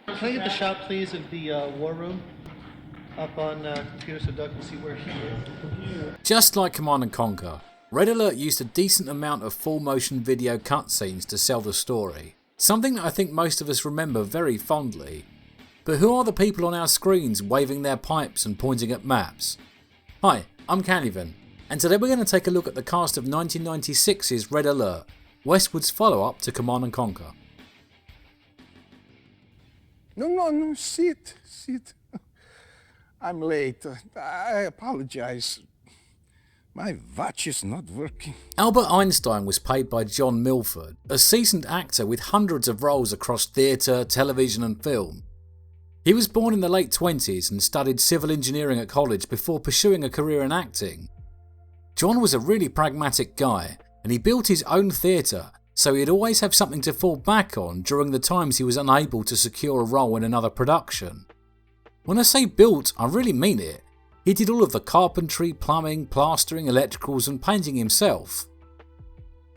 Can I get the shot, please, of the war room up on computer so Doug can see where he is? Just like Command & Conquer, Red Alert used a decent amount of full motion video cutscenes to sell the story, something that I think most of us remember very fondly. But who are the people on our screens waving their pipes and pointing at maps? Hi, I'm Calivan, and today we're going to take a look at the cast of 1996's Red Alert, Westwood's follow-up to Command & Conquer. No, sit. I'm late. I apologize. My watch is not working. Albert Einstein was played by John Milford, a seasoned actor with hundreds of roles across theatre, television and film. He was born in the late 20s and studied civil engineering at college before pursuing a career in acting. John was a really pragmatic guy, and he built his own theatre, so he'd always have something to fall back on during the times he was unable to secure a role in another production. When I say built, I really mean it. He did all of the carpentry, plumbing, plastering, electricals and painting himself.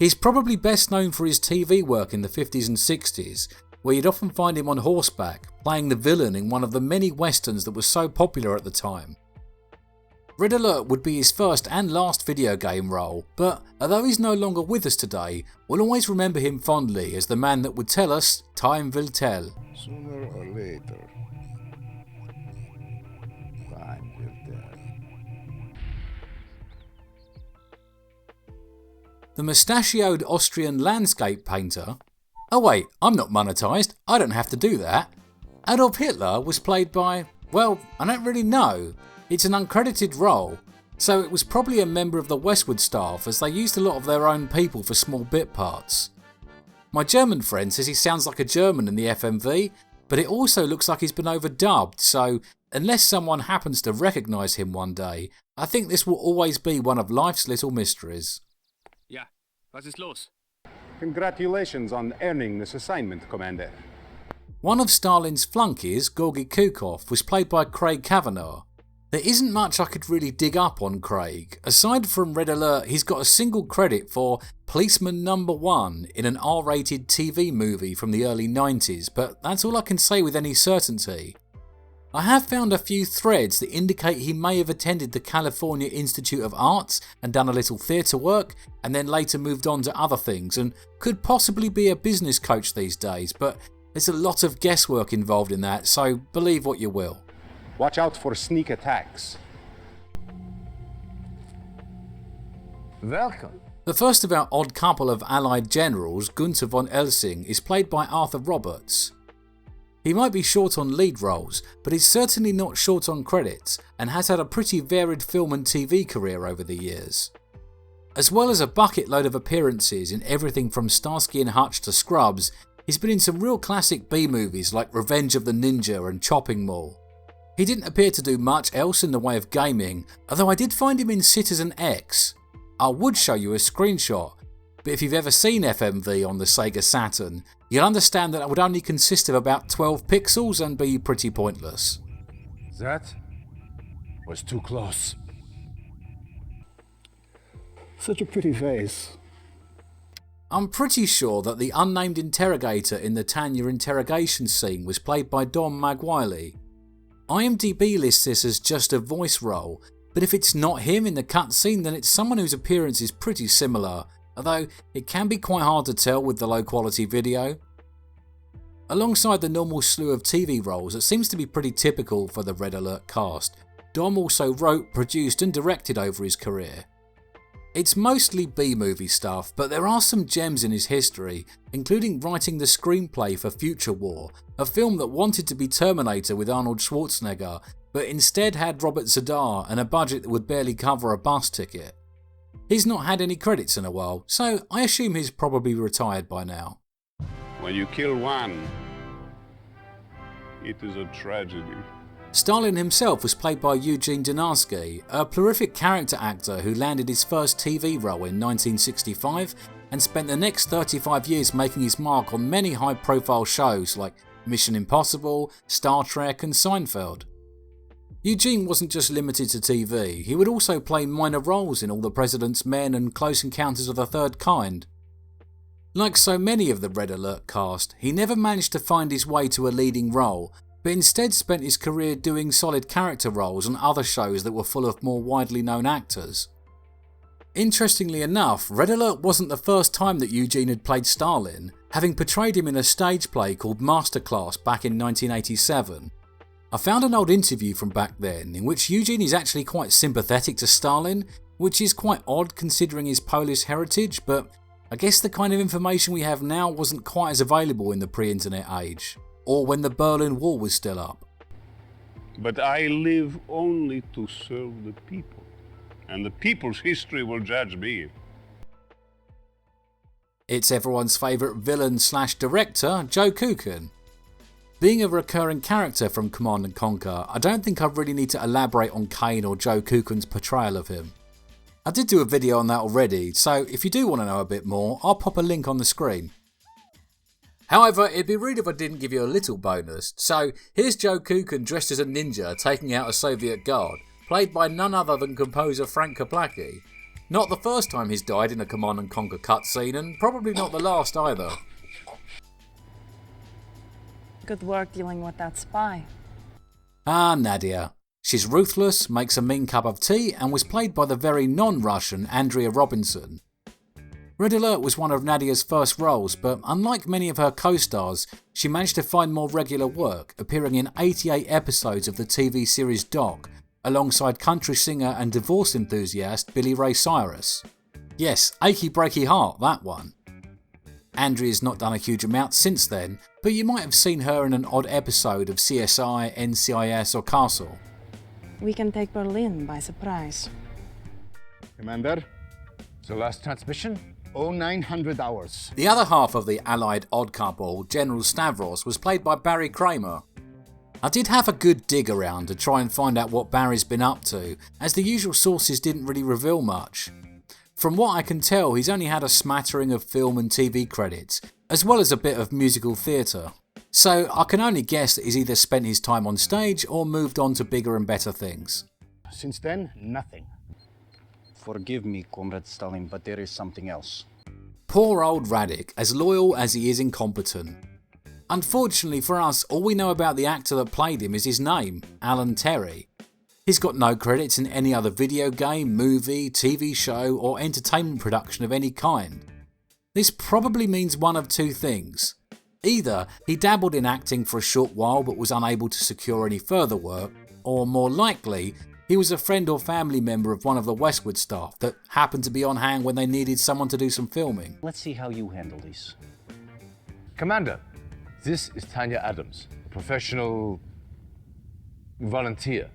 He's probably best known for his TV work in the 50s and 60s, where you'd often find him on horseback, playing the villain in one of the many westerns that was so popular at the time. Red Alert would be his first and last video game role, but although he's no longer with us today, we'll always remember him fondly as the man that would tell us, time will tell. Sooner or later. Time will tell. The mustachioed Austrian landscape painter. Oh wait, I'm not monetised, I don't have to do that. Adolf Hitler was played by, well, I don't really know. It's an uncredited role, so it was probably a member of the Westwood staff as they used a lot of their own people for small bit parts. My German friend says he sounds like a German in the FMV, but it also looks like he's been overdubbed, so unless someone happens to recognise him one day, I think this will always be one of life's little mysteries. Ja, was ist los? Congratulations on earning this assignment, Commander. One of Stalin's flunkies, Gorgy Kukov, was played by Craig Kavanagh. There isn't much I could really dig up on Craig. Aside from Red Alert, he's got a single credit for Policeman Number 1 in an R-rated TV movie from the early 90s, but that's all I can say with any certainty. I have found a few threads that indicate he may have attended the California Institute of Arts and done a little theatre work, and then later moved on to other things, and could possibly be a business coach these days, but there's a lot of guesswork involved in that, so believe what you will. Watch out for sneak attacks. Welcome. The first of our odd couple of Allied generals, Gunther von Esling, is played by Arthur Roberts. He might be short on lead roles, but he's certainly not short on credits and has had a pretty varied film and TV career over the years. As well as a bucket load of appearances in everything from Starsky and Hutch to Scrubs, he's been in some real classic B-movies like Revenge of the Ninja and Chopping Mall. He didn't appear to do much else in the way of gaming, although I did find him in Citizen X. I would show you a screenshot, but if you've ever seen FMV on the Sega Saturn, you'll understand that it would only consist of about 12 pixels and be pretty pointless. That was too close. Such a pretty face. I'm pretty sure that the unnamed interrogator in the Tanya interrogation scene was played by Dom Maguire. IMDb lists this as just a voice role, but if it's not him in the cutscene then it's someone whose appearance is pretty similar, although it can be quite hard to tell with the low quality video. Alongside the normal slew of TV roles that seems to be pretty typical for the Red Alert cast, Dom also wrote, produced and directed over his career. It's mostly B-movie stuff, but there are some gems in his history, including writing the screenplay for Future War, a film that wanted to be Terminator with Arnold Schwarzenegger, but instead had Robert Zadar and a budget that would barely cover a bus ticket. He's not had any credits in a while, so I assume he's probably retired by now. When you kill one, it is a tragedy. Stalin himself was played by Eugene Donarsky, a prolific character actor who landed his first TV role in 1965 and spent the next 35 years making his mark on many high-profile shows like Mission Impossible, Star Trek and Seinfeld. Eugene wasn't just limited to TV, he would also play minor roles in All the President's Men and Close Encounters of the Third Kind. Like so many of the Red Alert cast, he never managed to find his way to a leading role, but instead spent his career doing solid character roles on other shows that were full of more widely known actors. Interestingly enough, Red Alert wasn't the first time that Eugene had played Stalin, having portrayed him in a stage play called Masterclass back in 1987. I found an old interview from back then in which Eugene is actually quite sympathetic to Stalin, which is quite odd considering his Polish heritage, but I guess the kind of information we have now wasn't quite as available in the pre-internet age, or when the Berlin Wall was still up. But I live only to serve the people, and the people's history will judge me. It's everyone's favourite villain/director, Joe Kukan. Being a recurring character from Command & Conquer, I don't think I really need to elaborate on Kane or Joe Kukan's portrayal of him. I did do a video on that already, so if you do want to know a bit more, I'll pop a link on the screen. However, it'd be rude if I didn't give you a little bonus, so here's Joe Kukan dressed as a ninja taking out a Soviet guard, played by none other than composer Frank Kaplacki. Not the first time he's died in a Command & Conquer cutscene, and probably not the last either. Good work dealing with that spy. Nadia. She's ruthless, makes a mean cup of tea, and was played by the very non-Russian Andrea Robinson. Red Alert was one of Nadia's first roles, but unlike many of her co-stars, she managed to find more regular work, appearing in 88 episodes of the TV series Doc, alongside country singer and divorce enthusiast Billy Ray Cyrus. Yes, achy breaky heart, that one. Andrea's not done a huge amount since then, but you might have seen her in an odd episode of CSI, NCIS or Castle. We can take Berlin by surprise. Commander, the last transmission? 0900 hours. The other half of the Allied odd couple, General Stavros, was played by Barry Kramer. I did have a good dig around to try and find out what Barry's been up to, as the usual sources didn't really reveal much. From what I can tell, he's only had a smattering of film and TV credits, as well as a bit of musical theatre. So I can only guess that he's either spent his time on stage or moved on to bigger and better things. Since then, nothing. Forgive me, Comrade Stalin, but there is something else. Poor old Radic, as loyal as he is incompetent. Unfortunately for us, all we know about the actor that played him is his name, Alan Terry. He's got no credits in any other video game, movie, TV show or entertainment production of any kind. This probably means one of two things. Either he dabbled in acting for a short while but was unable to secure any further work, or more likely, he was a friend or family member of one of the Westwood staff that happened to be on hand when they needed someone to do some filming. Let's see how you handle this. Commander, this is Tanya Adams, a professional volunteer.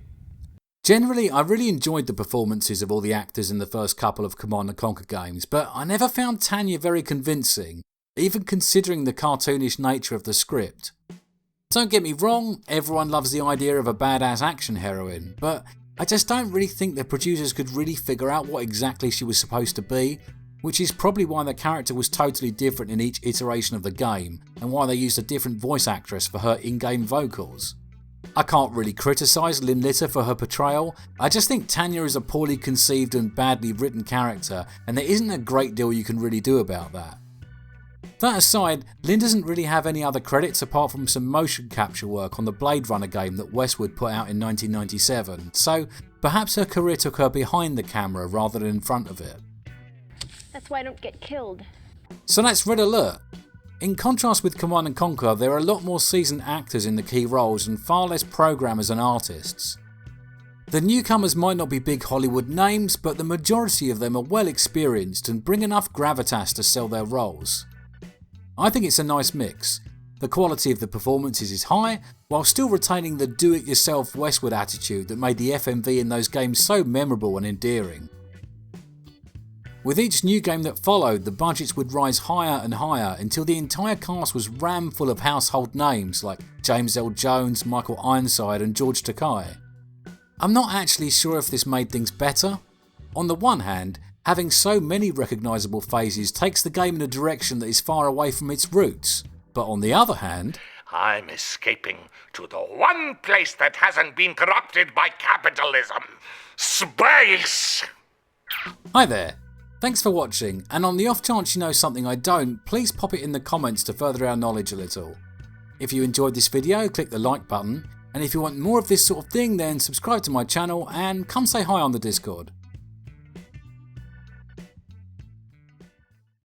Generally, I really enjoyed the performances of all the actors in the first couple of Command & Conquer games, but I never found Tanya very convincing, even considering the cartoonish nature of the script. Don't get me wrong, everyone loves the idea of a badass action heroine, but I just don't really think the producers could really figure out what exactly she was supposed to be, which is probably why the character was totally different in each iteration of the game, and why they used a different voice actress for her in-game vocals. I can't really criticise Lynn Litter for her portrayal, I just think Tanya is a poorly conceived and badly written character, and there isn't a great deal you can really do about that. That aside, Lynn doesn't really have any other credits apart from some motion capture work on the Blade Runner game that Westwood put out in 1997, so perhaps her career took her behind the camera rather than in front of it. That's why I don't get killed. So that's Red Alert. In contrast with Command & Conquer, there are a lot more seasoned actors in the key roles and far less programmers and artists. The newcomers might not be big Hollywood names, but the majority of them are well experienced and bring enough gravitas to sell their roles. I think it's a nice mix. The quality of the performances is high, while still retaining the do-it-yourself Westwood attitude that made the FMV in those games so memorable and endearing. With each new game that followed, the budgets would rise higher and higher until the entire cast was rammed full of household names like James L. Jones, Michael Ironside and George Takei. I'm not actually sure if this made things better. On the one hand, having so many recognisable faces takes the game in a direction that is far away from its roots, but on the other hand, I'm escaping to the one place that hasn't been corrupted by capitalism. Space! Hi there. Thanks for watching, and on the off chance you know something I don't, please pop it in the comments to further our knowledge a little. If you enjoyed this video, click the like button, and if you want more of this sort of thing then subscribe to my channel and come say hi on the Discord.